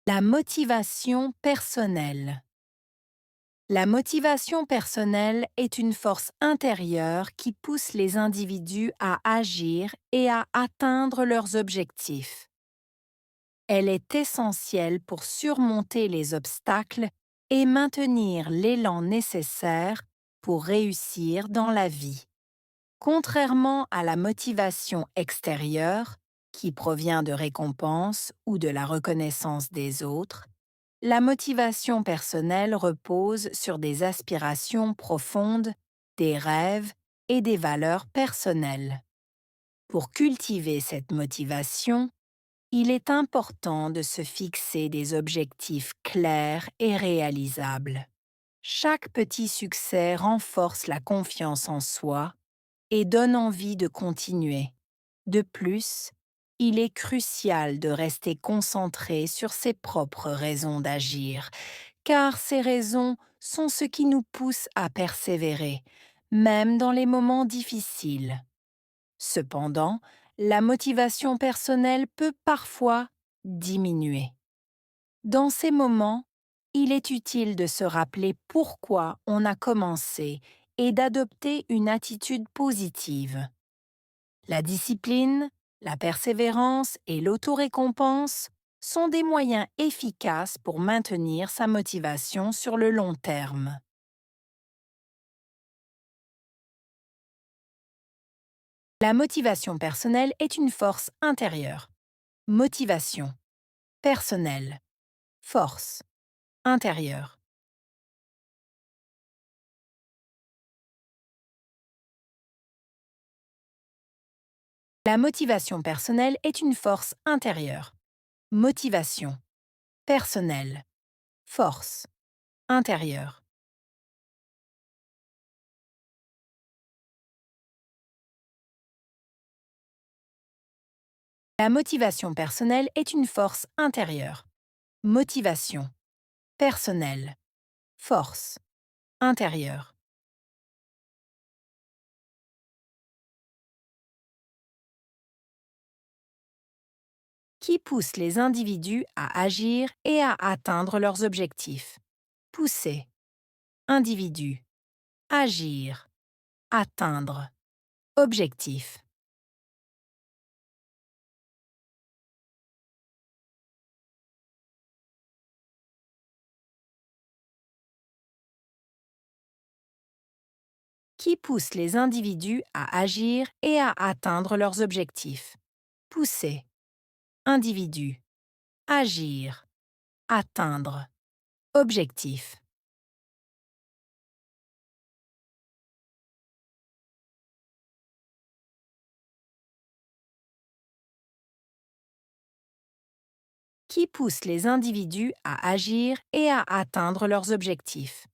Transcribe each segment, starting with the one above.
La motivation personnelle. La motivation personnelle est une force intérieure qui pousse les individus à agir et à atteindre leurs objectifs. Elle est essentielle pour surmonter les obstacles et maintenir l'élan nécessaire pour réussir dans la vie. Contrairement à la motivation extérieure, qui provient de récompenses ou de la reconnaissance des autres, la motivation personnelle repose sur des aspirations profondes, des rêves et des valeurs personnelles. Pour cultiver cette motivation, il est important de se fixer des objectifs clairs et réalisables. Chaque petit succès renforce la confiance en soi et donne envie de continuer. De plus, il est crucial de rester concentré sur ses propres raisons d'agir, car ces raisons sont ce qui nous pousse à persévérer, même dans les moments difficiles. Cependant, la motivation personnelle peut parfois diminuer. Dans ces moments, il est utile de se rappeler pourquoi on a commencé et d'adopter une attitude positive. La discipline, la persévérance et l'autorécompense sont des moyens efficaces pour maintenir sa motivation sur le long terme. La motivation personnelle est une force intérieure. Motivation personnelle. Force intérieure. La motivation personnelle est une force intérieure. Motivation personnelle. Force intérieure. La motivation personnelle est une force intérieure. Motivation personnelle. Force intérieure. Qui pousse les individus à agir et à atteindre leurs objectifs. Pousser. Individu. Agir. Atteindre. Objectif. Qui pousse les individus à agir et à atteindre leurs objectifs. Pousser. Individu. Agir. Atteindre. Objectif. Qui pousse les individus à agir et à atteindre leurs objectifs.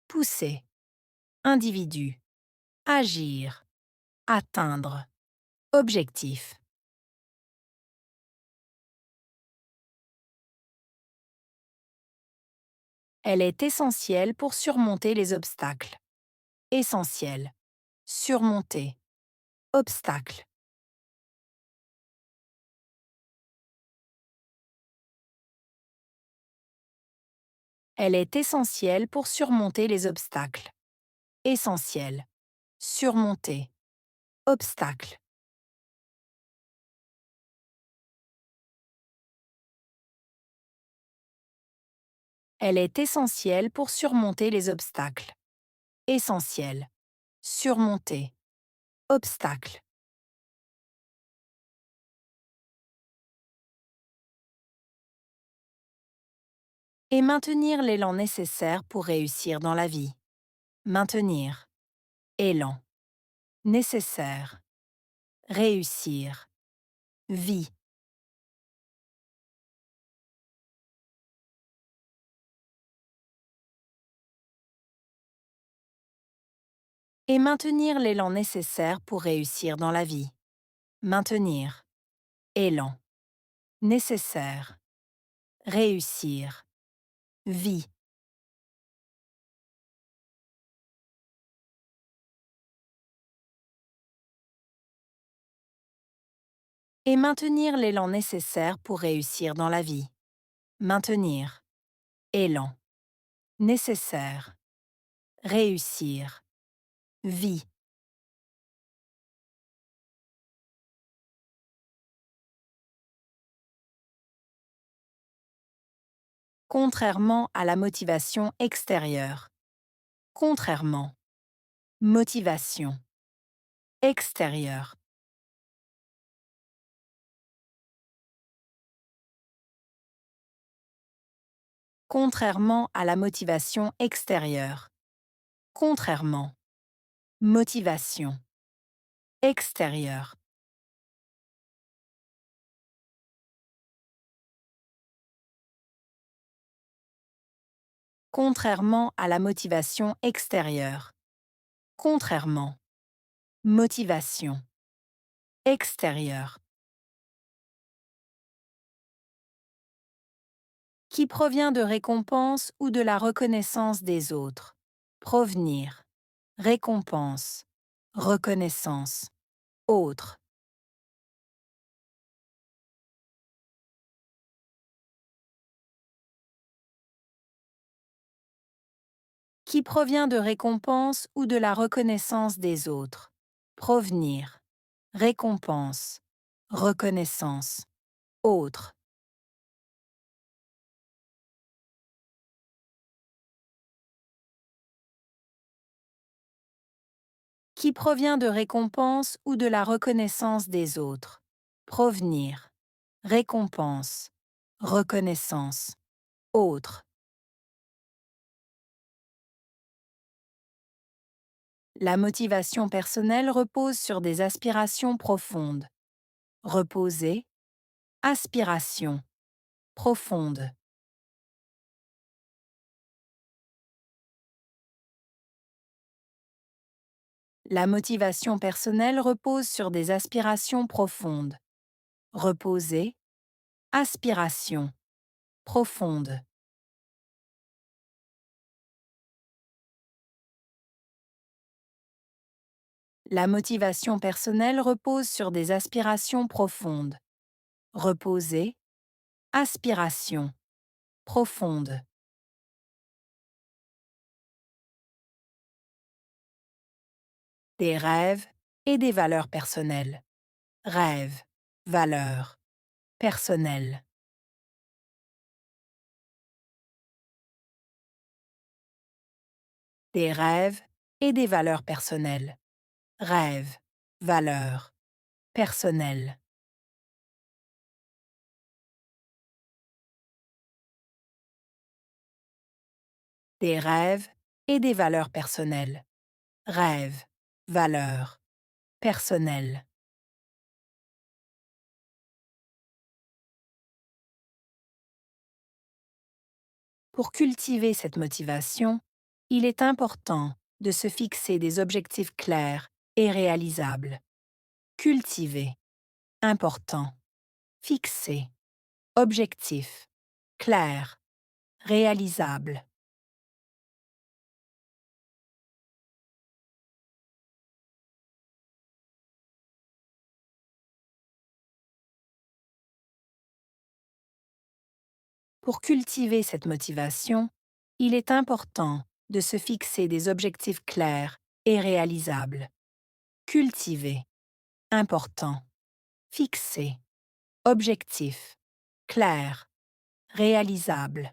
Pousser. Individu. Agir. Atteindre. Objectif. Elle est essentielle pour surmonter les obstacles. Essentielle. Surmonter. Obstacle. Elle est essentielle pour surmonter les obstacles. Essentielle. Surmonter. Obstacle. Elle est essentielle pour surmonter les obstacles. Essentielle. Surmonter. Obstacle. Et maintenir l'élan nécessaire pour réussir dans la vie. Maintenir. Élan. Nécessaire. Réussir. Vie. Et maintenir l'élan nécessaire pour réussir dans la vie. Maintenir. Élan. Nécessaire. Réussir. Vie. Et maintenir l'élan nécessaire pour réussir dans la vie. maintenir, élan, nécessaire, réussir, vie. Contrairement à la motivation extérieure. Contrairement. Motivation. Extérieure. Contrairement à la motivation extérieure. Contrairement. Motivation. Extérieure. Contrairement à la motivation extérieure. Contrairement. Motivation. Extérieure. Qui provient de récompense ou de la reconnaissance des autres. Provenir. Récompense. Reconnaissance. Autre. Qui provient de récompense ou de la reconnaissance des autres. Provenir. Récompense. Reconnaissance. Autre. Qui provient de récompense ou de la reconnaissance des autres. Provenir. Récompense. Reconnaissance. Autre. La motivation personnelle repose sur des aspirations profondes. Reposer. Aspiration. Profonde. La motivation personnelle repose sur des aspirations profondes. Reposer. Aspiration. Profonde. La motivation personnelle repose sur des aspirations profondes. Reposer. Aspiration. Profonde. Des rêves et des valeurs personnelles. Rêves. Valeurs. Personnelles. Des rêves et des valeurs personnelles. Rêves. Valeurs. Personnelles. Des rêves et des valeurs personnelles. Rêves. Valeurs. Personnelles. Pour cultiver cette motivation, il est important de se fixer des objectifs clairs et réalisables. Cultiver. Important. Fixer. Objectif. Clair. Réalisable. Pour cultiver cette motivation, il est important de se fixer des objectifs clairs et réalisables. Cultiver. Important. Fixer. Objectif. Clair. Réalisable.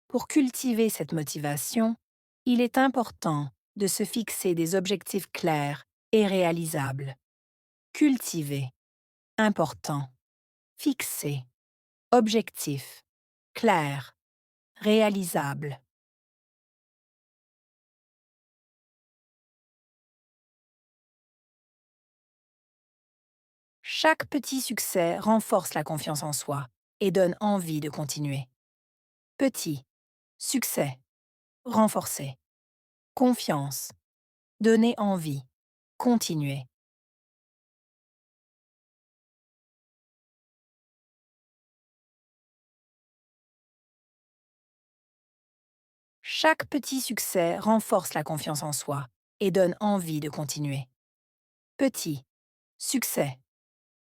Pour cultiver cette motivation, il est important de se fixer des objectifs clairs et réalisables. Cultiver. Important. Fixer. Objectif. Clair. Réalisable. Chaque petit succès renforce la confiance en soi et donne envie de continuer. Petit. Succès. Renforcer. Confiance. Donner envie. Continuer. Chaque petit succès renforce la confiance en soi et donne envie de continuer. Petit, succès,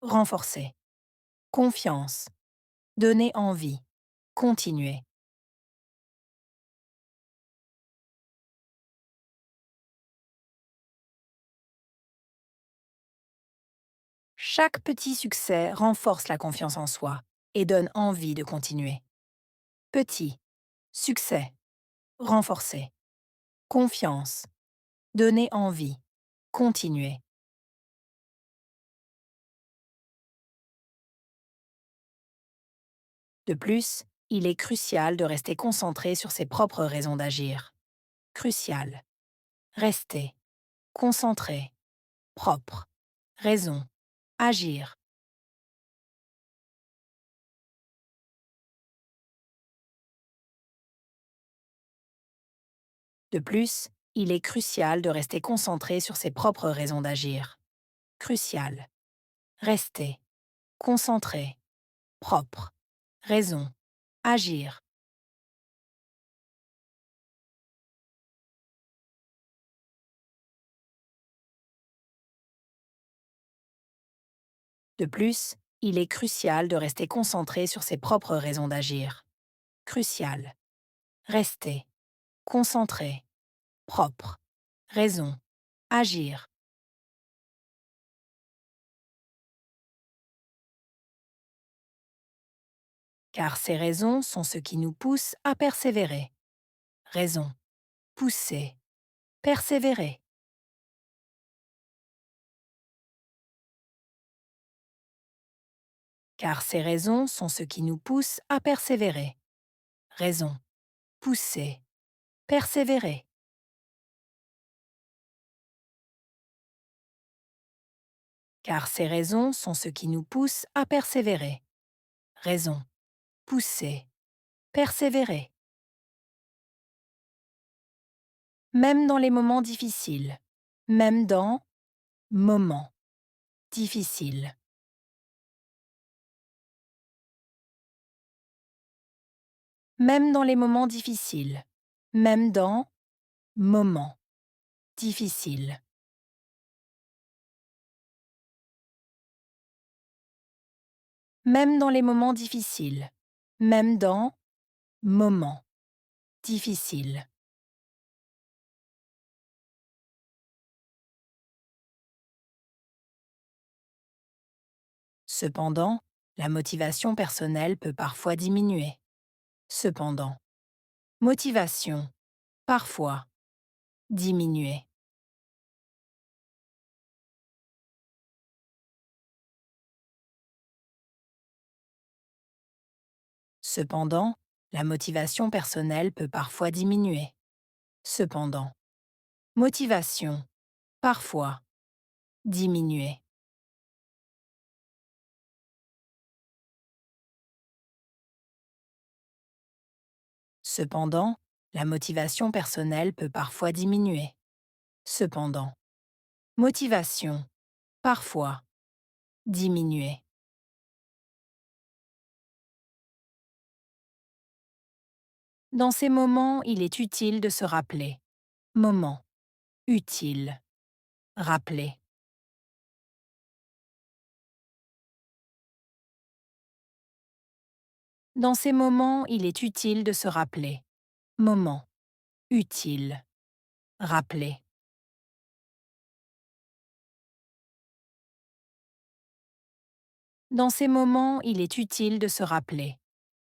renforcer, confiance, donner envie, continuer. Chaque petit succès renforce la confiance en soi et donne envie de continuer. Petit, succès, renforcer, confiance, donner envie, continuer. De plus, il est crucial de rester concentré sur ses propres raisons d'agir. Crucial. Rester. Concentré. Propre. Raison. Agir. De plus, il est crucial de rester concentré sur ses propres raisons d'agir. Crucial. Rester. Concentré. Propre. Raison. Agir. De plus, il est crucial de rester concentré sur ses propres raisons d'agir. Crucial. Rester. Concentré. Propre. Raison. Agir. Car ces raisons sont ce qui nous pousse à persévérer. Raison. Pousser. Persévérer. Car ces raisons sont ce qui nous pousse à persévérer. Raison. Pousser. Persévérer. Car ces raisons sont ce qui nous pousse à persévérer. Raison. Pousser. Persévérer. Même dans les moments difficiles. Même dans moments difficiles. Même dans les moments difficiles. Même dans moments difficiles. Même dans les moments difficiles. Même dans moments difficiles. Cependant, la motivation personnelle peut parfois diminuer. Cependant, motivation, parfois, diminuer. Cependant, la motivation personnelle peut parfois diminuer. Cependant, motivation, parfois, diminuer. Cependant, la motivation personnelle peut parfois diminuer. Cependant, motivation, parfois, diminuer. Dans ces moments, il est utile de se rappeler. Moment. Utile. Rappeler. Dans ces moments, il est utile de se rappeler. Moment. Utile. Rappeler. Dans ces moments, il est utile de se rappeler.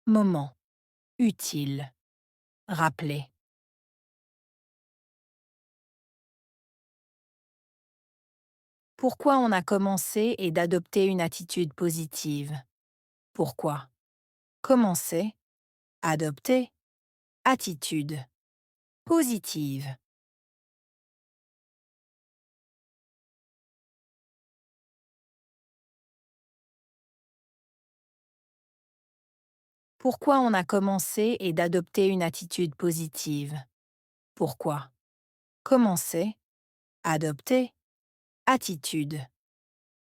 Moment. Utile. Rappeler. Pourquoi on a commencé et d'adopter une attitude positive. Pourquoi. Commencer. Adopter. Attitude. Positive. Pourquoi on a commencé et d'adopter une attitude positive. Pourquoi. Commencer. Adopter. Attitude.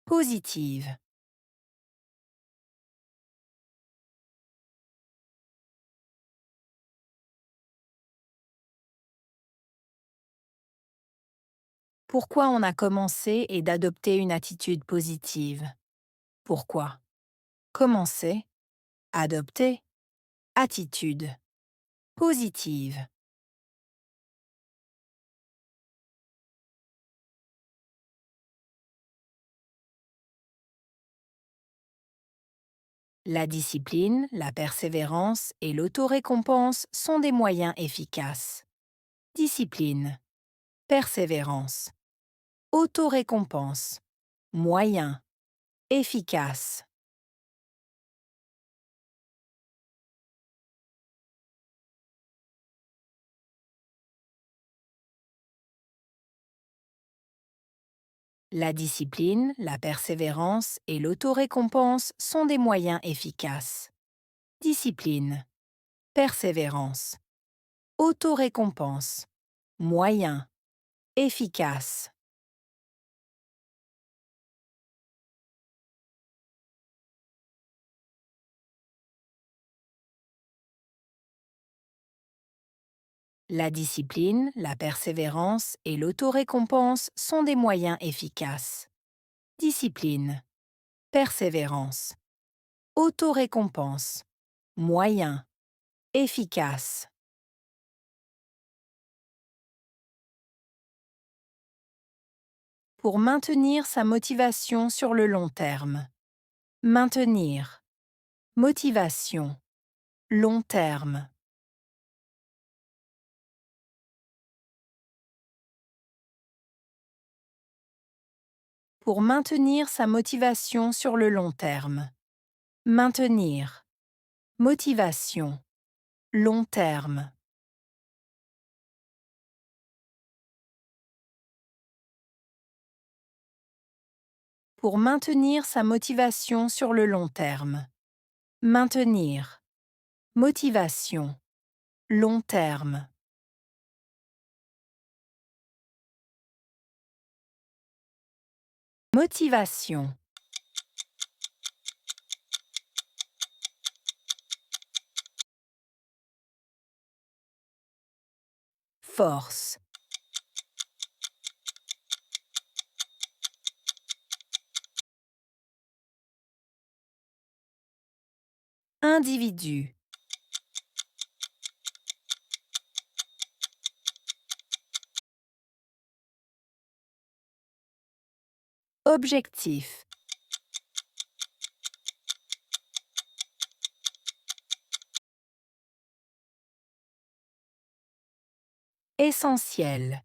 Positive. Pourquoi on a commencé et d'adopter une attitude positive? Pourquoi? Commencer, adopter, attitude positive. La discipline, la persévérance et l'autorécompense sont des moyens efficaces. Discipline, persévérance, autorécompense, moyen, efficace. La discipline, la persévérance et l'autorécompense sont des moyens efficaces. Discipline, persévérance, autorécompense, moyen, efficace. La discipline, la persévérance et l'autorécompense sont des moyens efficaces. Discipline, persévérance, autorécompense, moyen, efficace. Pour maintenir sa motivation sur le long terme. Maintenir, motivation, long terme. Pour maintenir sa motivation sur le long terme. Maintenir, motivation, long terme. Pour maintenir sa motivation sur le long terme. Maintenir, motivation, long terme. Motivation, force, individu, objectif, essentiel,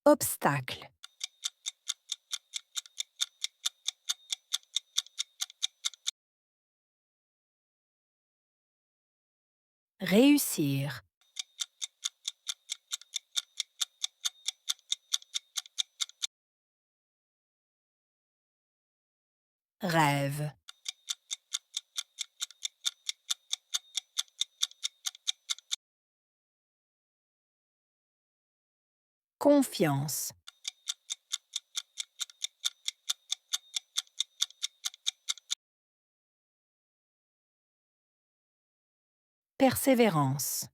obstacle, réussir, rêve, confiance, persévérance.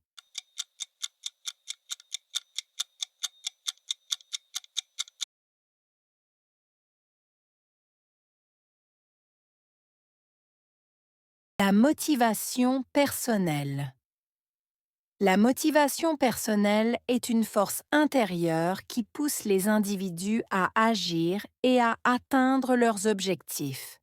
La motivation personnelle. La motivation personnelle est une force intérieure qui pousse les individus à agir et à atteindre leurs objectifs.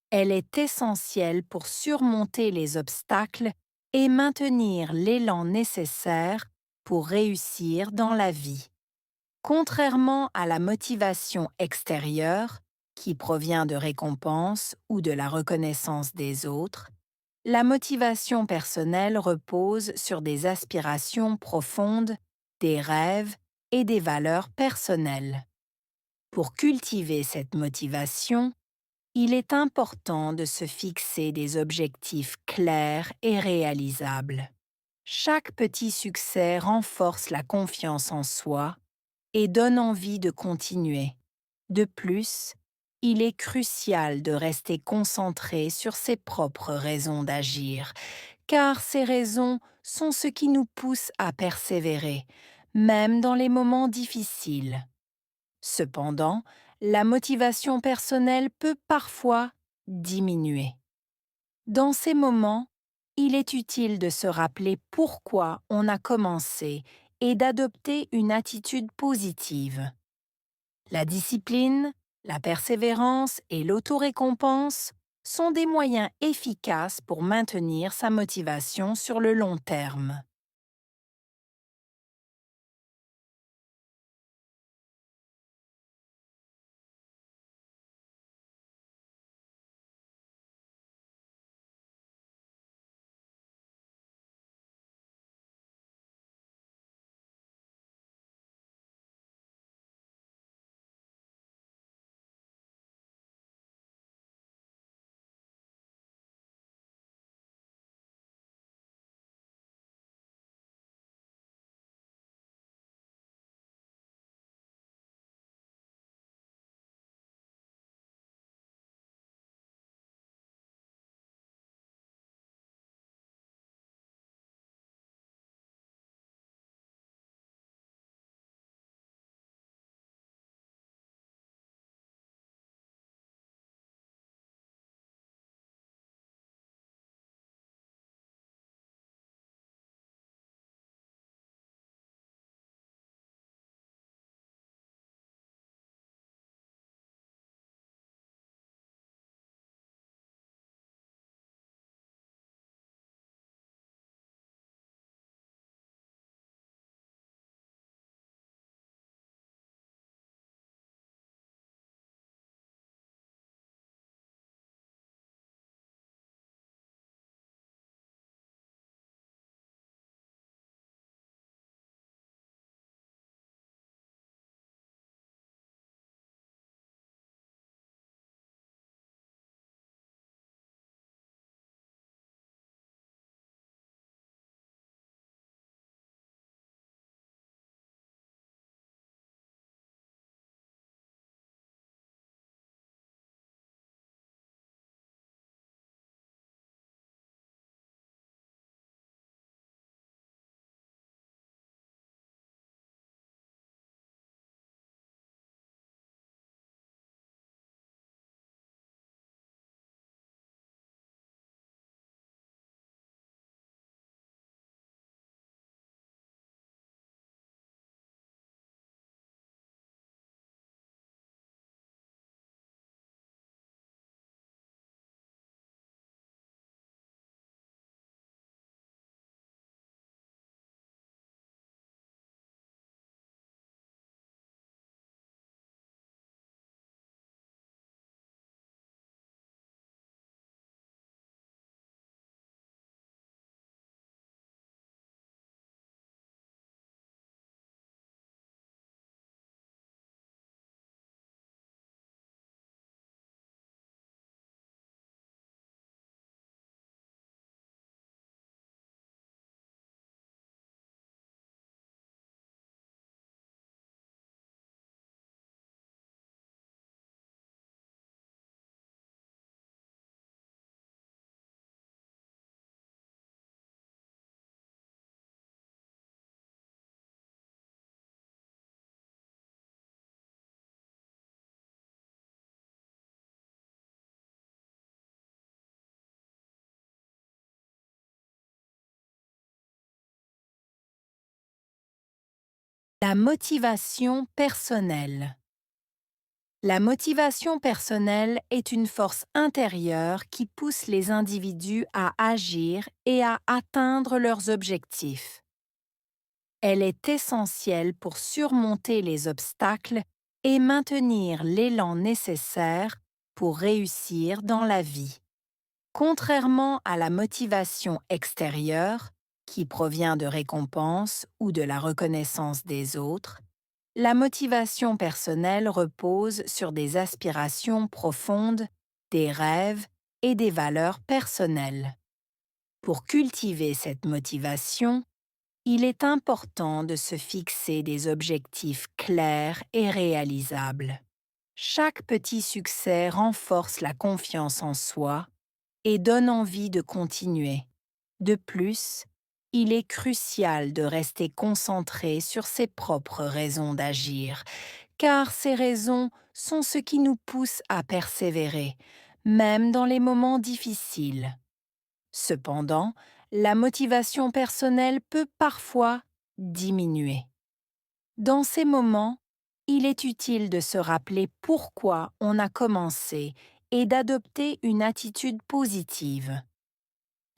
Elle est essentielle pour surmonter les obstacles et maintenir l'élan nécessaire pour réussir dans la vie. Contrairement à la motivation extérieure, qui provient de récompenses ou de la reconnaissance des autres, la motivation personnelle repose sur des aspirations profondes, des rêves et des valeurs personnelles. Pour cultiver cette motivation, il est important de se fixer des objectifs clairs et réalisables. Chaque petit succès renforce la confiance en soi et donne envie de continuer. De plus, il est crucial de rester concentré sur ses propres raisons d'agir, car ces raisons sont ce qui nous pousse à persévérer, même dans les moments difficiles. Cependant, la motivation personnelle peut parfois diminuer. Dans ces moments, il est utile de se rappeler pourquoi on a commencé et d'adopter une attitude positive. La discipline, la persévérance et l'autorécompense sont des moyens efficaces pour maintenir sa motivation sur le long terme. La motivation personnelle. La motivation personnelle est une force intérieure qui pousse les individus à agir et à atteindre leurs objectifs. Elle est essentielle pour surmonter les obstacles et maintenir l'élan nécessaire pour réussir dans la vie. Contrairement à la motivation extérieure, qui provient de récompenses ou de la reconnaissance des autres, la motivation personnelle repose sur des aspirations profondes, des rêves et des valeurs personnelles. Pour cultiver cette motivation, il est important de se fixer des objectifs clairs et réalisables. Chaque petit succès renforce la confiance en soi et donne envie de continuer. De plus, il est crucial de rester concentré sur ses propres raisons d'agir, car ces raisons sont ce qui nous pousse à persévérer, même dans les moments difficiles. Cependant, la motivation personnelle peut parfois diminuer. Dans ces moments, il est utile de se rappeler pourquoi on a commencé et d'adopter une attitude positive.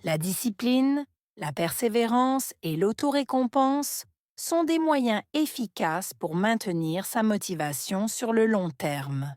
La discipline, la persévérance et l'autorécompense sont des moyens efficaces pour maintenir sa motivation sur le long terme.